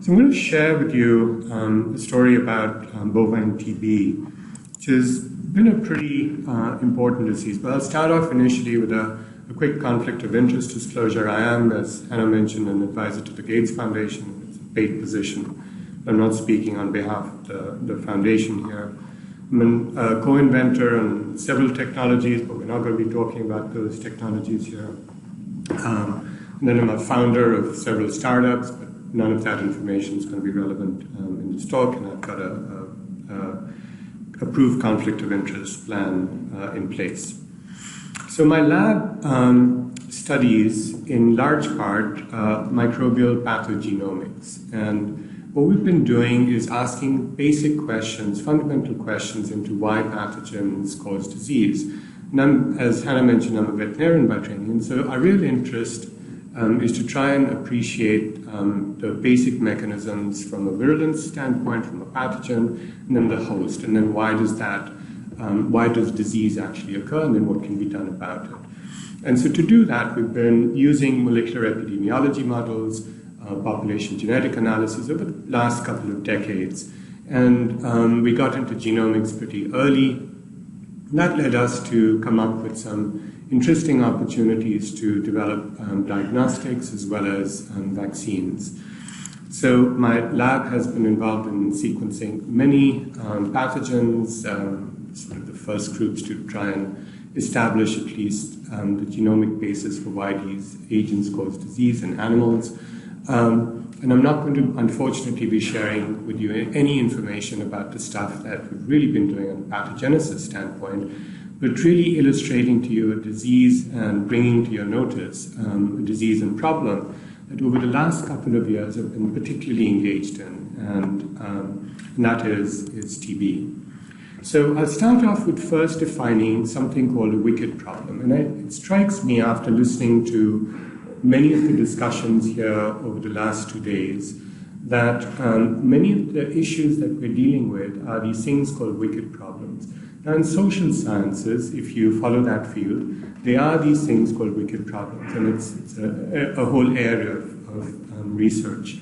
So I'm going to share with you a story about bovine TB, which has been a pretty important disease. But I'll start off initially with a quick conflict of interest disclosure. I am, as Hannah mentioned, an advisor to the Gates Foundation. It's a paid position. I'm not speaking on behalf of the foundation here. I'm a co-inventor on several technologies, but we're not going to be talking about those technologies here. And then I'm a founder of several startups, but none of that information is going to be relevant in this talk, and I've got a approved conflict of interest plan in place. So my lab studies, in large part, microbial pathogenomics, and what we've been doing is asking basic questions, fundamental questions into why pathogens cause disease. And as Hannah mentioned, I'm a veterinarian by training, and so our real interest is to try and appreciate the basic mechanisms from a virulence standpoint, from a pathogen, and then the host, and then why does disease actually occur, and then what can be done about it. And so to do that, we've been using molecular epidemiology models, population genetic analysis over the last couple of decades. And we got into genomics pretty early. That led us to come up with some interesting opportunities to develop diagnostics as well as vaccines. So my lab has been involved in sequencing many pathogens, sort of the first groups to try and establish at least the genomic basis for why these agents cause disease in animals. And I'm not going to, unfortunately, be sharing with you any information about the stuff that we've really been doing on a pathogenesis standpoint, but really illustrating to you a disease and bringing to your notice a disease and problem that over the last couple of years I've been particularly engaged in, and that is TB. So I'll start off with first defining something called a wicked problem. And it strikes me after listening to many of the discussions here over the last 2 days that many of the issues that we're dealing with are these things called wicked problems. Now, in social sciences, if you follow that field, there are these things called wicked problems, and it's a whole area of research.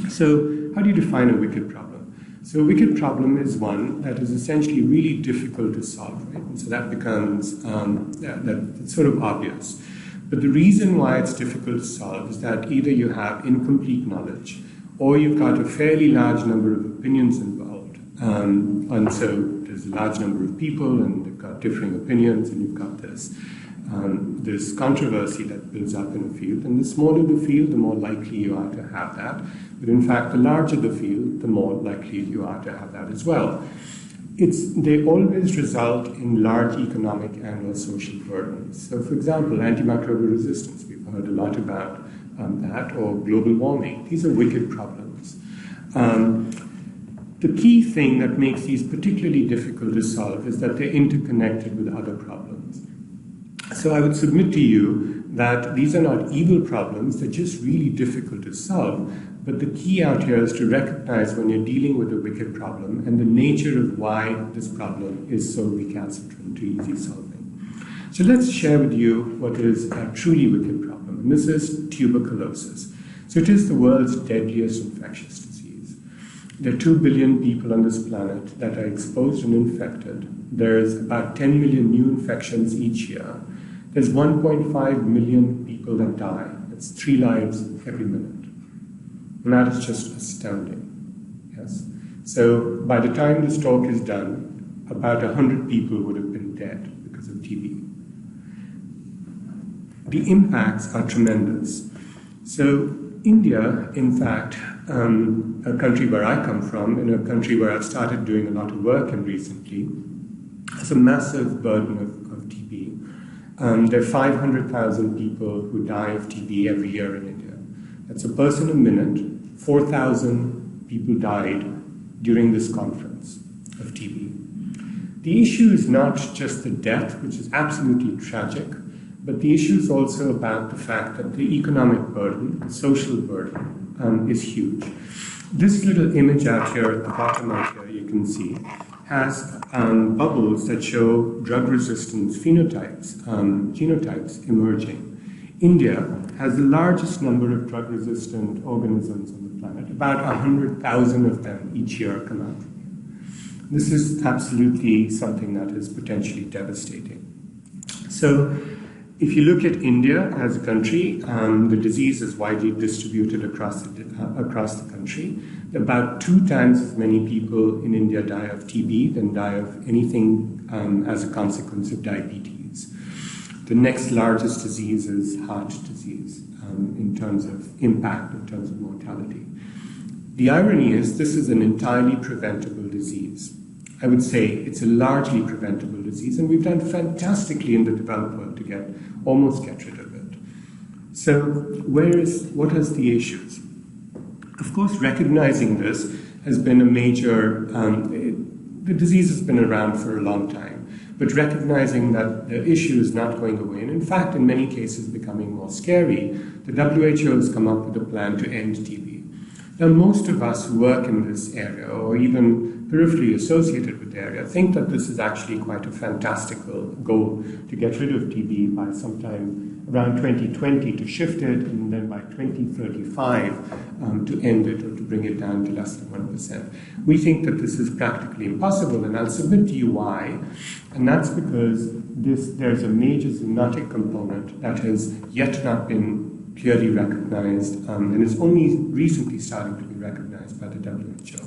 So how do you define a wicked problem? So a wicked problem is one that is essentially really difficult to solve, right? And so that becomes that's sort of obvious. But the reason why it's difficult to solve is that either you have incomplete knowledge, or you've got a fairly large number of opinions involved. And so there's a large number of people, and they've got differing opinions, and you've got this controversy that builds up in a field. And the smaller the field, the more likely you are to have that. But in fact, the larger the field, the more likely you are to have that as well. They always result in large economic and or social burdens. So, for example, antimicrobial resistance, we've heard a lot about that, or global warming. These are wicked problems. The key thing that makes these particularly difficult to solve is that they're interconnected with other problems. So I would submit to you that these are not evil problems, they're just really difficult to solve. But the key out here is to recognize when you're dealing with a wicked problem and the nature of why this problem is so recalcitrant to easy solving. So let's share with you what is a truly wicked problem. And this is tuberculosis. So it is the world's deadliest infectious disease. There are 2 billion people on this planet that are exposed and infected. There's about 10 million new infections each year. There's 1.5 million people that die. That's 3 lives every minute. And that is just astounding. Yes. So by the time this talk is done, about 100 people would have been dead because of TB. The impacts are tremendous. So India, in fact, a country where I come from, in a country where I've started doing a lot of work in recently, has a massive burden of TB. There are 500,000 people who die of TB every year in India. That's a person a minute. 4,000 people died during this conference of TB. The issue is not just the death, which is absolutely tragic, but the issue is also about the fact that the economic burden, the social burden, is huge. This little image out here at the bottom out here, you can see, has bubbles that show drug resistance genotypes emerging. India has the largest number of drug-resistant organisms on the planet, about 100,000 of them each year come out. This is absolutely something that is potentially devastating. So if you look at India as a country, the disease is widely distributed across the country. About 2 times as many people in India die of TB than die of anything as a consequence of diabetes. The next largest disease is heart disease in terms of impact, in terms of mortality. The irony is this is an entirely preventable disease. I would say it's a largely preventable disease, and we've done fantastically in the developed world to almost get rid of it. So what are the issues? Of course, recognizing this has been a major, the disease has been around for a long time, but recognizing that the issue is not going away, and in fact, in many cases, becoming more scary, the WHO has come up with a plan to end TB. Now, most of us who work in this area, or even peripherally associated with the area, think that this is actually quite a fantastical goal to get rid of TB by sometime around 2020 to shift it, and then by 2035 to end it or to bring it down to less than 1%. We think that this is practically impossible, and I'll submit to you why. And that's because there's a major zoonotic component that has yet not been clearly recognized and is only recently starting to be recognized by the WHO.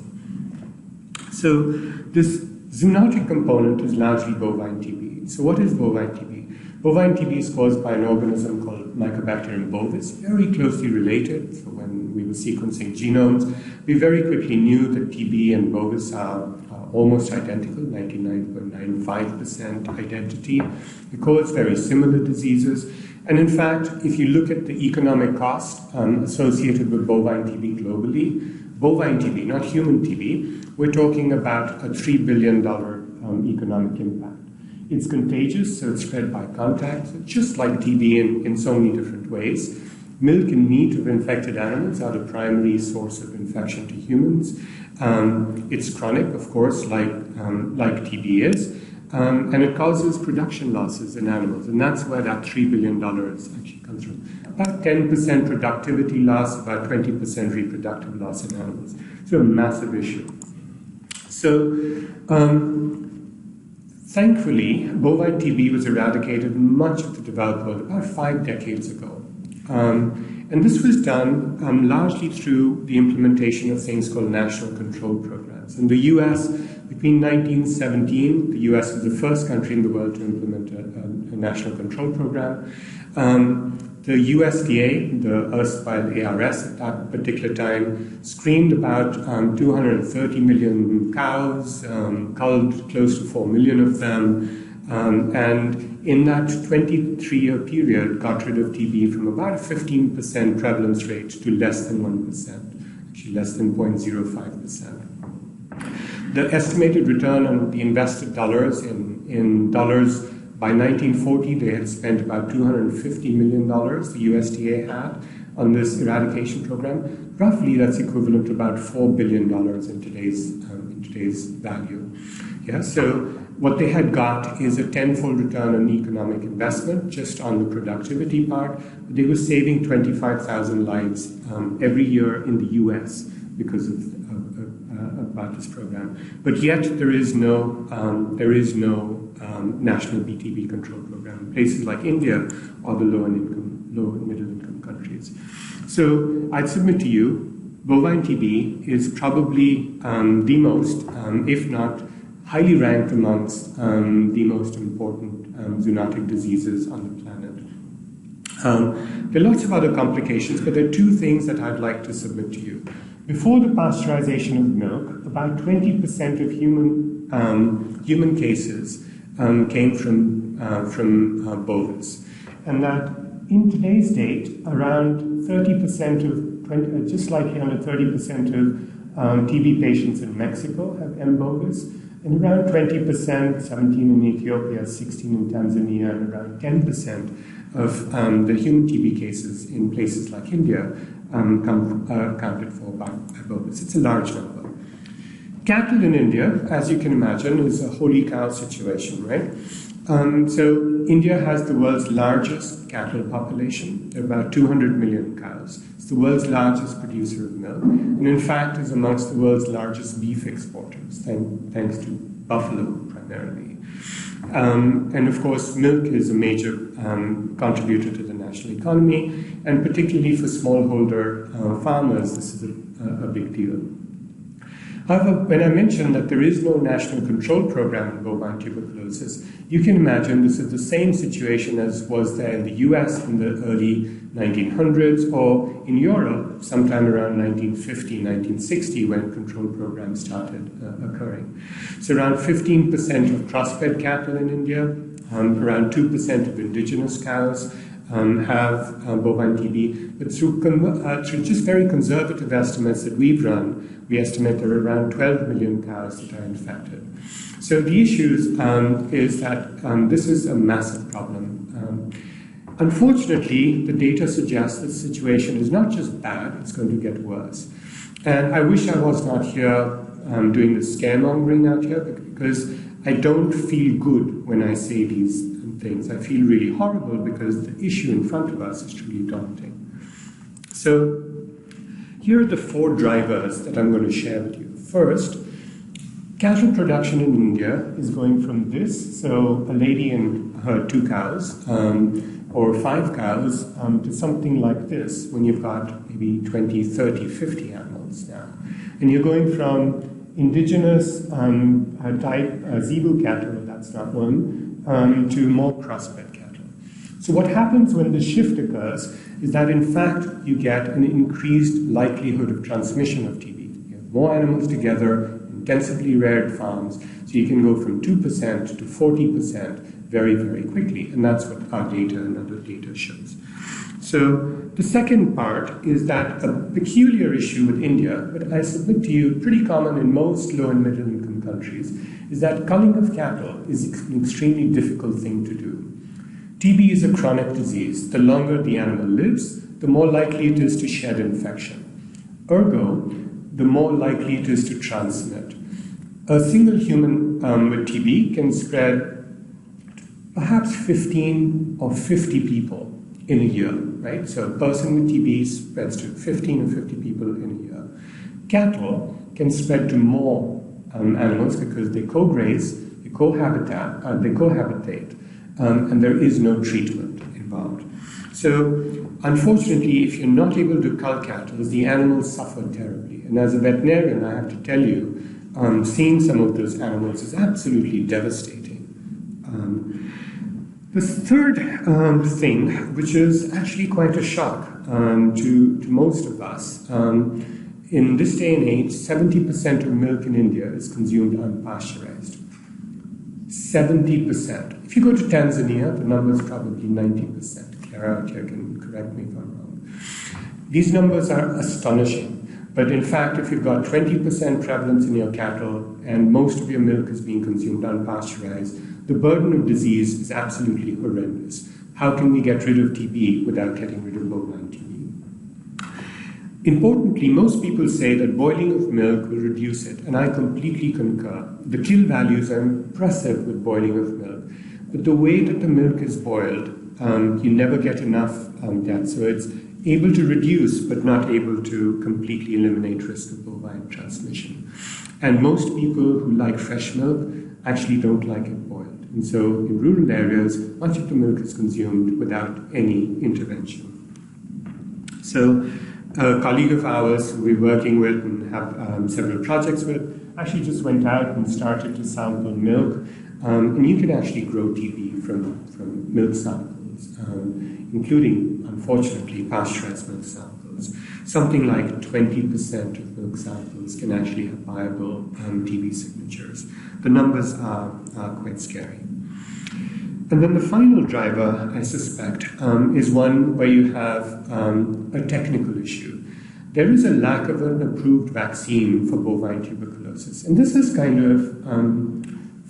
So this zoonotic component is largely bovine TB. So what is bovine TB? Bovine TB is caused by an organism called Mycobacterium bovis, very closely related. So when we were sequencing genomes, we very quickly knew that TB and bovis are almost identical, 99.95% identity. They cause very similar diseases. And in fact, if you look at the economic cost associated with bovine TB globally, bovine TB, not human TB, we're talking about a $3 billion economic impact. It's contagious, so it's spread by contact, so just like TB in so many different ways. Milk and meat of infected animals are the primary source of infection to humans. It's chronic, of course, like TB is. And it causes production losses in animals, and that's where that $3 billion actually comes from. About 10% productivity loss, about 20% reproductive loss in animals. So a massive issue. So thankfully, bovine TB was eradicated in much of the developed world about 5 decades ago. And this was done largely through the implementation of things called national control programs. In the US, between 1917, the US was the first country in the world to implement a national control program. The USDA, the erstwhile ARS at that particular time, screened about 230 million cows, culled close to 4 million of them, and in that 23-year period got rid of TB from about a 15% prevalence rate to less than 1%, actually less than 0.05%. The estimated return on the invested dollars in dollars by 1940, they had spent about $250 million, the USDA had, on this eradication program. Roughly, that's equivalent to about $4 billion in today's value. Yeah, so what they had got is a tenfold return on economic investment, just on the productivity part. They were saving 25,000 lives every year in the US because about this program. But yet there is no national BTB control program. Places like India are the low and middle income countries. So I'd submit to you, bovine TB is probably the most, if not highly ranked amongst the most important zoonotic diseases on the planet. There are lots of other complications, but there are 2 things that I'd like to submit to you. Before the pasteurization of milk, about 20% of human cases came from bovis, and that in today's date, around 30% of, just like 30% of TB patients in Mexico have M. bovis, and around 20%, 17 in Ethiopia, 16 in Tanzania, and around 10% of the human TB cases in places like India accounted for by bovis. It's a large number. Cattle in India, as you can imagine, is a holy cow situation, right? So India has the world's largest cattle population. There are about 200 million cows. It's It's the world's largest producer of milk, and in fact is amongst the world's largest beef exporters, thanks to buffalo primarily. And of course, milk is a major contributor to the national economy, and particularly for smallholder farmers, this is a big deal. However, when I mentioned that there is no national control program in bovine tuberculosis, you can imagine this is the same situation as was there in the US in the early 1900s, or in Europe sometime around 1950, 1960, when control programs started occurring. So around 15% of crossbred cattle in India, around 2% of indigenous cows have bovine TB, but through just very conservative estimates that we've run, we estimate there are around 12 million cows that are infected. So the issue is that this is a massive problem. Unfortunately, the data suggests that the situation is not just bad, it's going to get worse. And I wish I was not here doing the scaremongering out here, because I don't feel good when I say these things. I feel really horrible because the issue in front of us is truly daunting. So here are the 4 drivers that I'm going to share with you. First, cattle production in India is going from this, so a lady and her 2 cows, or 5 cows, to something like this, when you've got maybe 20, 30, 50 animals now. And you're going from indigenous type zebu cattle, that's not one, to more crossbred cattle. So what happens when the shift occurs is that in fact you get an increased likelihood of transmission of TB. You have more animals together, intensively reared farms, so you can go from 2% to 40% very, very quickly, and that's what our data and other data shows. So the second part is that a peculiar issue with India, but I submit to you pretty common in most low and middle income countries, is that culling of cattle is an extremely difficult thing to do. TB is a chronic disease. The longer the animal lives, the more likely it is to shed infection. Ergo, the more likely it is to transmit. A single human with TB can spread perhaps 15 or 50 people in a year, right? So a person with TB spreads to 15 or 50 people in a year. Cattle can spread to more animals because they co-graze, they cohabitate, and there is no treatment involved. So, unfortunately, if you're not able to cull cattle, the animals suffer terribly. And as a veterinarian, I have to tell you, seeing some of those animals is absolutely devastating. The third thing, which is actually quite a shock to most of us, in this day and age, 70% of milk in India is consumed unpasteurized. 70%. If you go to Tanzania, the number is probably 90%. Clara out here can correct me if I'm wrong. These numbers are astonishing. But in fact, if you've got 20% prevalence in your cattle and most of your milk is being consumed unpasteurized, the burden of disease is absolutely horrendous. How can we get rid of TB without getting rid of bovine TB? Importantly, most people say that boiling of milk will reduce it, and I completely concur. The kill values are impressive with boiling of milk, but the way that the milk is boiled, you never get enough death. So it's able to reduce, but not able to completely eliminate risk of bovine transmission. And most people who like fresh milk actually don't like it boiled. And so in rural areas, much of the milk is consumed without any intervention. So a colleague of ours who we're working with and have several projects with actually just went out and started to sample milk. And you can actually grow TB from milk samples, including, unfortunately, pasteurized milk samples. Something like 20% of milk samples can actually have viable TB signatures. The numbers are quite scary. And then the final driver, I suspect, is one where you have a technical issue. There is a lack of an approved vaccine for bovine tuberculosis. And this is kind of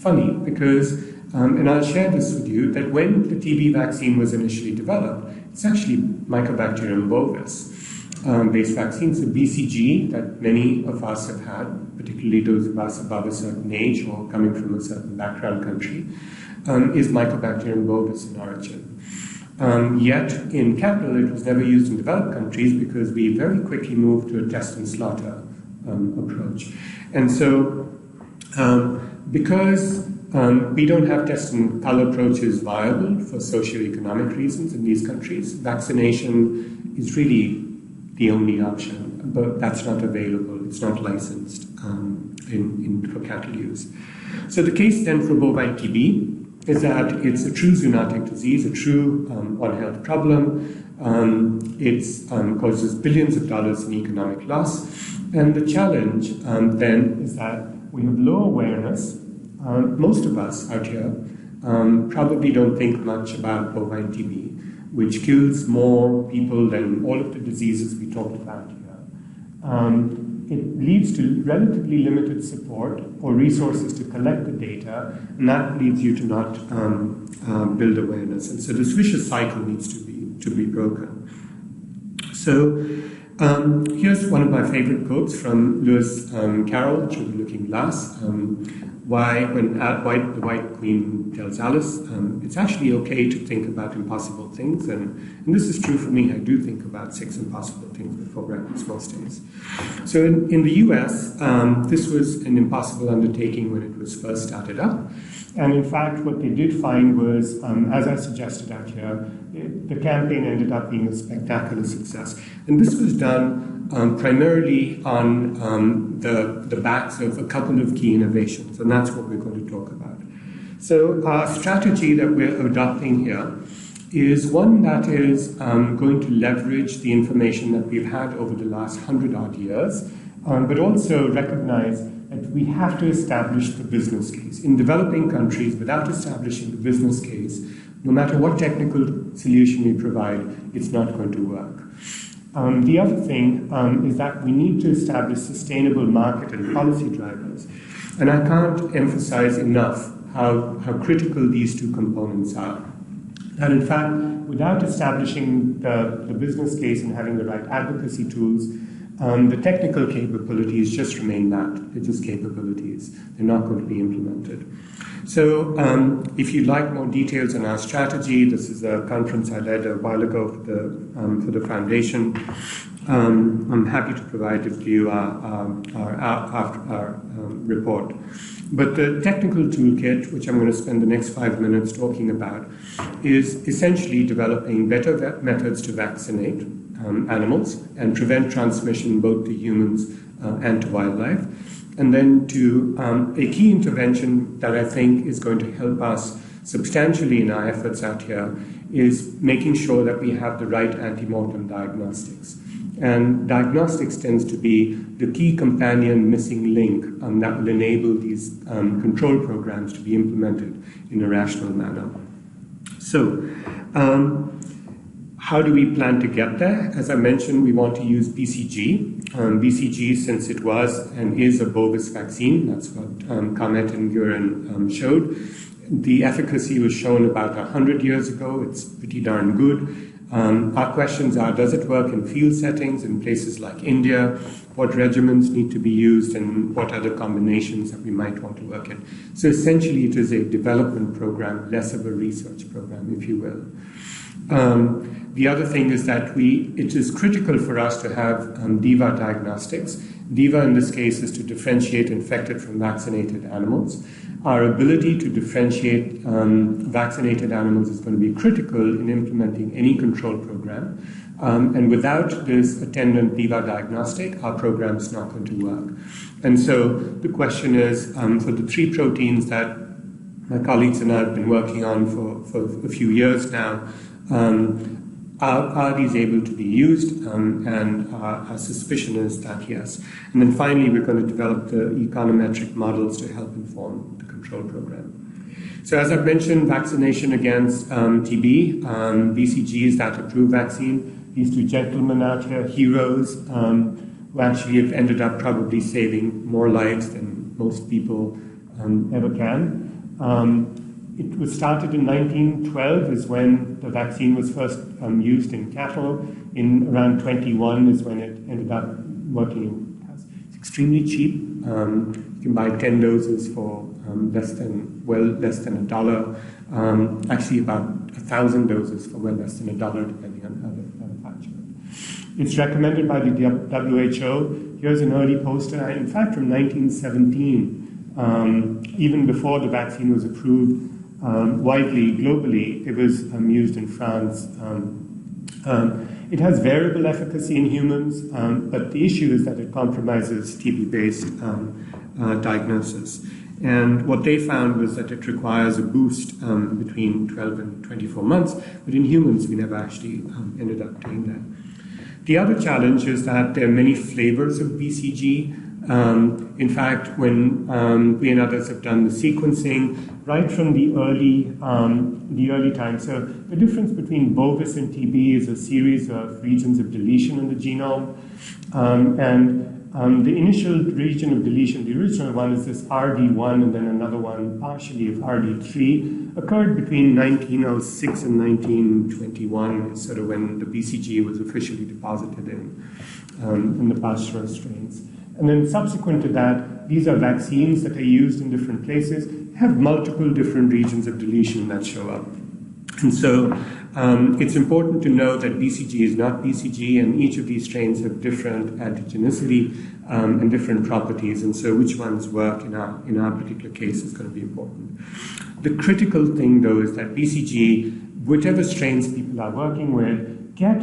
funny because, and I'll share this with you, that when the TB vaccine was initially developed, it's actually Mycobacterium bovis based vaccines, so BCG, that many of us have had, particularly those of us above a certain age or coming from a certain background country, is Mycobacterium bovis in origin. Yet in cattle, it was never used in developed countries because we very quickly moved to a test and slaughter approach. And so, because we don't have test and cull approaches viable for socioeconomic reasons in these countries, vaccination is really the only option, but that's not available. It's not licensed for cattle use. So the case then for bovine TB is that it's a true zoonotic disease, a true on-health problem. It causes billions of dollars in economic loss. And the challenge then is that we have low awareness. Most of us out here probably don't think much about bovine TB, which kills more people than all of the diseases we talked about here. It leads to relatively limited support or resources to collect the data, and that leads you to not build awareness. And so this vicious cycle needs to be broken. So here's one of my favorite quotes from Lewis Carroll, Children Looking Glass. When the White Queen tells Alice, it's actually okay to think about impossible things, and this is true for me. I do think about 6 impossible things before breakfast most days. So in the US, this was an impossible undertaking when it was first started up. And in fact, what they did find was, as I suggested out here, the campaign ended up being a spectacular success. And this was done primarily on the backs of a couple of key innovations, and that's what we're going to talk about. So our strategy that we're adopting here is one that is going to leverage the information that we've had over the last 100-odd years, but also recognize that we have to establish the business case. In developing countries, without establishing the business case, no matter what technical solution we provide, it's not going to work. The other thing is that we need to establish sustainable market and policy drivers. And I can't emphasize enough how critical these two components are. And in fact, without establishing the business case and having the right advocacy tools, the technical capabilities just remain that. They're just capabilities. They're not going to be implemented. So if you'd like more details on our strategy, this is a conference I led a while ago for the foundation. I'm happy to provide it to you after our report. But the technical toolkit, which I'm going to spend the next 5 minutes talking about, is essentially developing better methods to vaccinate animals and prevent transmission both to humans and to wildlife. And then to a key intervention that I think is going to help us substantially in our efforts out here is making sure that we have the right ante-mortem diagnostics. And diagnostics tends to be the key companion missing link that will enable these control programs to be implemented in a rational manner. So, how do we plan to get there? As I mentioned, we want to use BCG. BCG, since it was and is a bovis vaccine, that's what Kamet and Guren showed. The efficacy was shown about 100 years ago. It's pretty darn good. Our questions are, does it work in field settings in places like India? What regimens need to be used and what other combinations that we might want to work in? So essentially it is a development program, less of a research program, if you will. The other thing is that it is critical for us to have DIVA diagnostics. DIVA in this case is to differentiate infected from vaccinated animals. Our ability to differentiate vaccinated animals is going to be critical in implementing any control program. And without this attendant DIVA diagnostic, our program is not going to work. And so the question is, for the 3 proteins that my colleagues and I have been working on for a few years now, are these able to be used? And our suspicion is that yes. And then finally, we're going to develop the econometric models to help inform the control program. So as I've mentioned, vaccination against TB, BCG is that approved vaccine. These 2 gentlemen out here, heroes, who actually have ended up probably saving more lives than most people ever can. It was started in 1912 is when the vaccine was first used in cattle. In around 21 is when it ended up working. It's extremely cheap. You can buy 10 doses for less than $1. Actually about 1,000 doses for well less than $1, depending on how they're manufactured. It's recommended by the WHO. Here's an early poster, in fact, from 1917, even before the vaccine was approved widely globally. It was used in France. It has variable efficacy in humans, but the issue is that it compromises TB-based diagnosis. And what they found was that it requires a boost between 12 and 24 months, but in humans we never actually ended up doing that. The other challenge is that there are many flavors of BCG. In fact, when we and others have done the sequencing, right from the early times, so the difference between bovis and TB is a series of regions of deletion in the genome, the initial region of deletion, the original one is this RD1, and then another one partially of RD3, occurred between 1906 and 1921, is sort of when the BCG was officially deposited in the Pasteur strains. And then subsequent to that, these are vaccines that are used in different places, have multiple different regions of deletion that show up. And so it's important to know that BCG is not BCG, and each of these strains have different antigenicity and different properties, and so which ones work in our particular case is going to be important. The critical thing, though, is that BCG, whichever strains people are working with, get,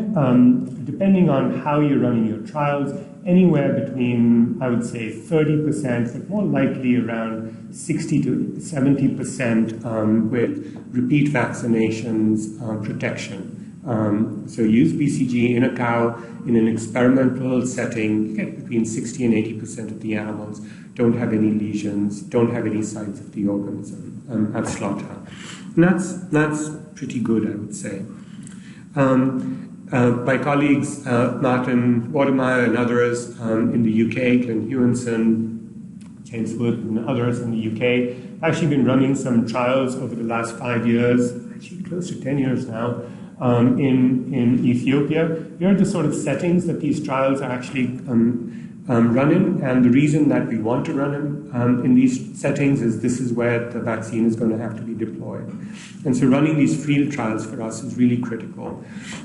depending on how you're running your trials, anywhere between, I would say, 30%, but more likely around 60 to 70% with repeat vaccinations protection. So use BCG in a cow in an experimental setting. You get between 60 and 80% of the animals don't have any lesions, don't have any signs of the organism at slaughter. And that's pretty good, I would say. My colleagues, Martin Watermeyer and others in the UK, Glenn Hewenson, James Wood and others in the UK, have actually been running some trials over the last 5 years, actually close to 10 years now, in Ethiopia. Here are the sort of settings that these trials are actually run in, and the reason that we want to run them in these settings is this is where the vaccine is going to have to be deployed. And so running these field trials for us is really critical.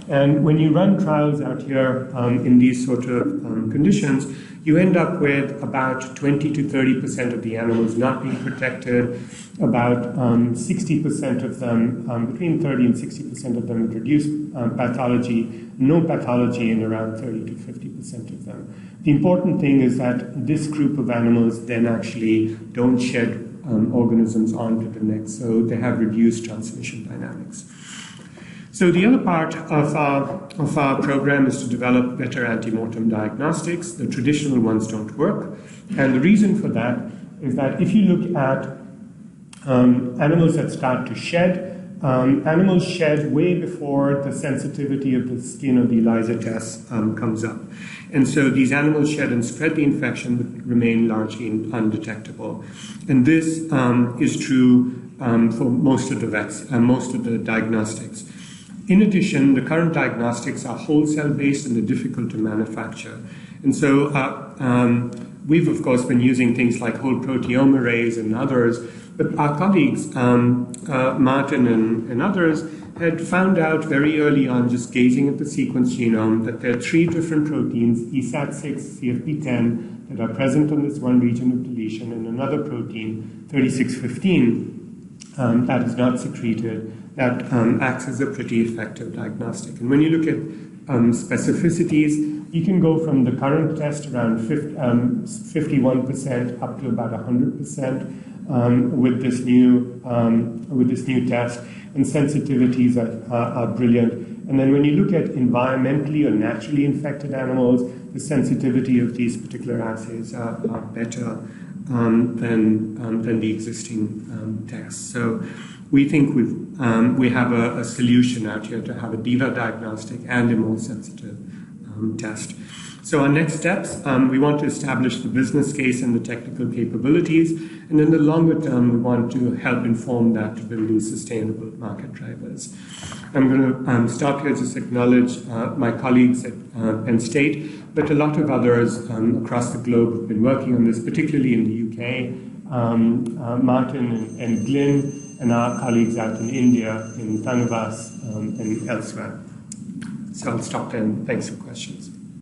And when you run trials out here in these sort of conditions, you end up with about 20 to 30% of the animals not being protected, about 60% of them, between 30 and 60% of them with reduced pathology, no pathology in around 30 to 50% of them. The important thing is that this group of animals then actually don't shed organisms onto the next, so they have reduced transmission dynamics. So the other part of our program is to develop better antemortem diagnostics. The traditional ones don't work, and the reason for that is that if you look at animals that start to shed, animals shed way before the sensitivity of the skin of the ELISA test comes up. And so these animals shed and spread the infection but remain largely undetectable. And this is true for most of the diagnostics. In addition, the current diagnostics are whole cell based and they're difficult to manufacture. And so we've, of course, been using things like whole proteome arrays and others, but our colleagues, Martin and others, had found out very early on, just gazing at the sequence genome, that there are 3 different proteins, ESAT6, CFP10, that are present on this one region of deletion, and another protein, 3615, that is not secreted, that acts as a pretty effective diagnostic. And when you look at specificities, you can go from the current test around 51% up to about 100% with this new test, and sensitivities are brilliant. And then when you look at environmentally or naturally infected animals, the sensitivity of these particular assays are better than the existing tests. So we think we have a solution out here to have a DIVA diagnostic and a more sensitive test. So our next steps, we want to establish the business case and the technical capabilities, and in the longer term, we want to help inform that to build these sustainable market drivers. I'm going to stop here, just acknowledge my colleagues at Penn State, but a lot of others across the globe have been working on this, particularly in the UK, Martin and Glyn, and our colleagues out in India, in Tanuvas, and elsewhere. So I'll stop there and thanks for questions.